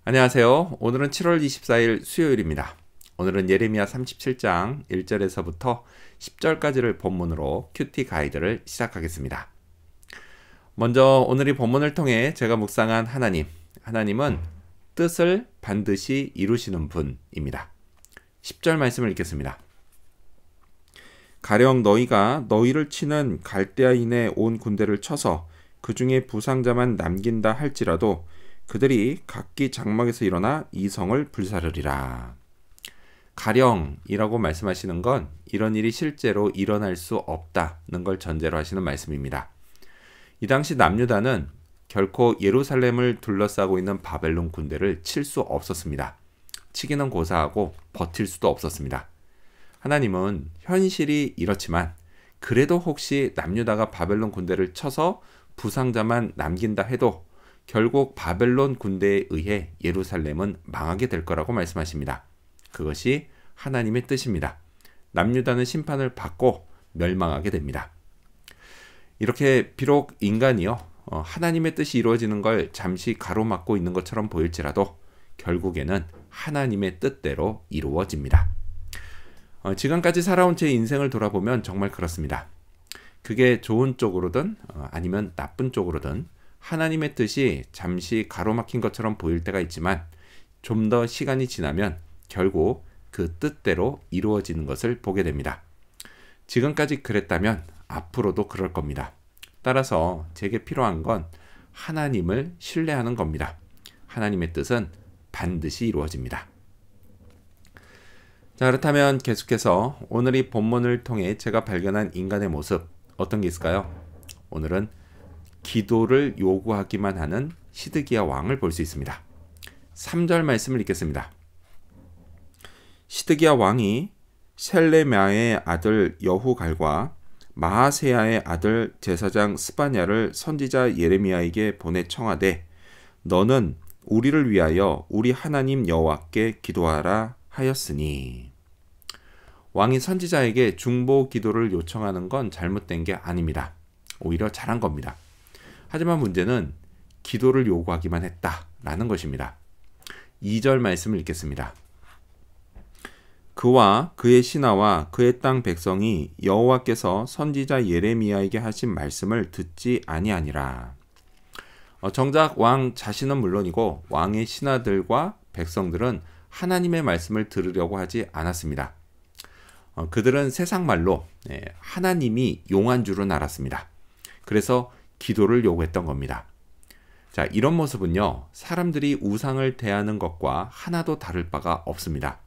안녕하세요. 오늘은 7월 24일 수요일입니다. 오늘은 예레미야 37장 1절에서부터 10절까지를 본문으로 큐티 가이드를 시작하겠습니다. 먼저 오늘 이 본문을 통해 제가 묵상한 하나님은 뜻을 반드시 이루시는 분입니다. 10절 말씀을 읽겠습니다. 가령 너희가 너희를 치는 갈대아인의 온 군대를 쳐서 그 중에 부상자만 남긴다 할지라도 그들이 각기 장막에서 일어나 이 성을 불사르리라. 가령이라고 말씀하시는 건 이런 일이 실제로 일어날 수 없다는 걸 전제로 하시는 말씀입니다. 이 당시 남유다는 결코 예루살렘을 둘러싸고 있는 바벨론 군대를 칠 수 없었습니다. 치기는 고사하고 버틸 수도 없었습니다. 하나님은 현실이 이렇지만 그래도 혹시 남유다가 바벨론 군대를 쳐서 부상자만 남긴다 해도 결국 바벨론 군대에 의해 예루살렘은 망하게 될 거라고 말씀하십니다. 그것이 하나님의 뜻입니다. 남유다는 심판을 받고 멸망하게 됩니다. 이렇게 비록 인간이요 하나님의 뜻이 이루어지는 걸 잠시 가로막고 있는 것처럼 보일지라도 결국에는 하나님의 뜻대로 이루어집니다. 지금까지 살아온 제 인생을 돌아보면 정말 그렇습니다. 그게 좋은 쪽으로든 아니면 나쁜 쪽으로든 하나님의 뜻이 잠시 가로막힌 것처럼 보일 때가 있지만 좀 더 시간이 지나면 결국 그 뜻대로 이루어지는 것을 보게 됩니다. 지금까지 그랬다면 앞으로도 그럴 겁니다. 따라서 제게 필요한 건 하나님을 신뢰하는 겁니다. 하나님의 뜻은 반드시 이루어집니다. 자, 그렇다면 계속해서 오늘 이 본문을 통해 제가 발견한 인간의 모습 어떤 게 있을까요? 오늘은 기도를 요구하기만 하는 시드기야 왕을 볼 수 있습니다. 3절 말씀을 읽겠습니다. 시드기야 왕이 셀레미야의 아들 여후갈과 마하세야의 아들 제사장 스바냐를 선지자 예레미야에게 보내 청하되 너는 우리를 위하여 우리 하나님 여호와께 기도하라 하였으니. 왕이 선지자에게 중보 기도를 요청하는 건 잘못된 게 아닙니다. 오히려 잘한 겁니다. 하지만 문제는 기도를 요구하기만 했다라는 것입니다. 2절 말씀을 읽겠습니다. 그와 그의 신하와 그의 땅 백성이 여호와께서 선지자 예레미야에게 하신 말씀을 듣지 아니하니라. 정작 왕 자신은 물론이고 왕의 신하들과 백성들은 하나님의 말씀을 들으려고 하지 않았습니다. 그들은 세상 말로 하나님이 용한 줄은 알았습니다. 그래서 기도를 요구했던 겁니다. 자, 이런 모습은요, 사람들이 우상을 대하는 것과 하나도 다를 바가 없습니다.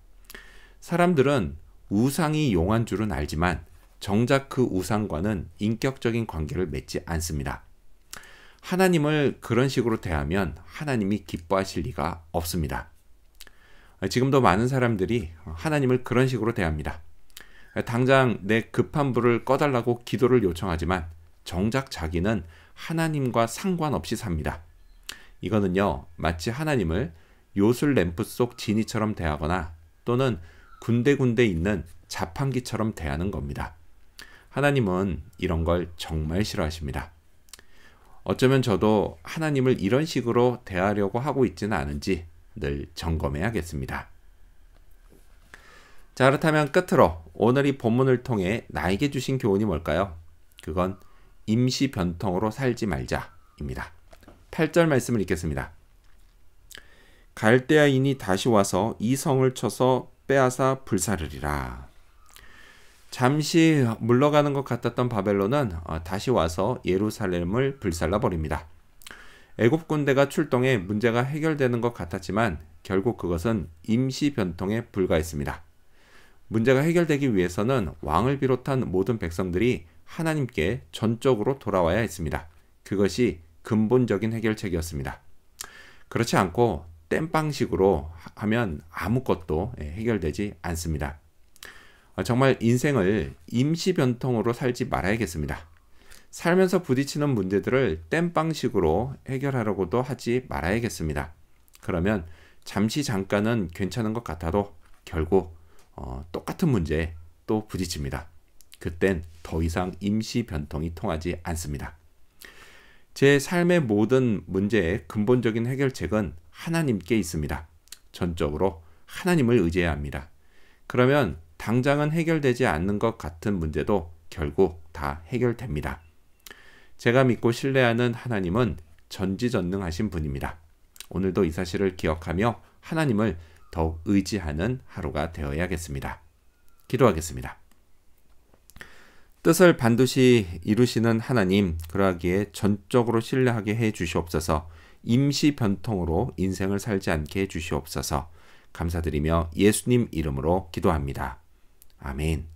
사람들은 우상이 용한 줄은 알지만 정작 그 우상과는 인격적인 관계를 맺지 않습니다. 하나님을 그런 식으로 대하면 하나님이 기뻐하실 리가 없습니다. 지금도 많은 사람들이 하나님을 그런 식으로 대합니다. 당장 내 급한 불을 꺼달라고 기도를 요청하지만 정작 자기는 하나님과 상관없이 삽니다. 이거는요, 마치 하나님을 요술 램프 속 지니처럼 대하거나 또는 군데군데 있는 자판기처럼 대하는 겁니다. 하나님은 이런 걸 정말 싫어하십니다. 어쩌면 저도 하나님을 이런 식으로 대하려고 하고 있지는 않은지 늘 점검해야겠습니다. 자, 그렇다면 끝으로 오늘 이 본문을 통해 나에게 주신 교훈이 뭘까요? 그건 임시 변통으로 살지 말자입니다. 8절 말씀을 읽겠습니다. 갈대아인이 다시 와서 이 성을 쳐서 빼앗아 불사르리라. 잠시 물러가는 것 같았던 바벨론은 다시 와서 예루살렘을 불살라 버립니다. 애굽 군대가 출동해 문제가 해결되는 것 같았지만 결국 그것은 임시 변통에 불과했습니다. 문제가 해결되기 위해서는 왕을 비롯한 모든 백성들이 하나님께 전적으로 돌아와야 했습니다. 그것이 근본적인 해결책이었습니다. 그렇지 않고 땜빵식으로 하면 아무것도 해결되지 않습니다. 정말 인생을 임시 변통으로 살지 말아야겠습니다. 살면서 부딪히는 문제들을 땜빵식으로 해결하려고도 하지 말아야겠습니다. 그러면 잠깐은 괜찮은 것 같아도 결국 똑같은 문제에 또 부딪힙니다. 그땐 더 이상 임시 변통이 통하지 않습니다. 제 삶의 모든 문제의 근본적인 해결책은 하나님께 있습니다. 전적으로 하나님을 의지해야 합니다. 그러면 당장은 해결되지 않는 것 같은 문제도 결국 다 해결됩니다. 제가 믿고 신뢰하는 하나님은 전지전능하신 분입니다. 오늘도 이 사실을 기억하며 하나님을 더욱 의지하는 하루가 되어야겠습니다. 기도하겠습니다. 뜻을 반드시 이루시는 하나님, 그러하기에 전적으로 신뢰하게 해 주시옵소서. 임시 변통으로 인생을 살지 않게 해 주시옵소서. 감사드리며 예수님 이름으로 기도합니다. 아멘.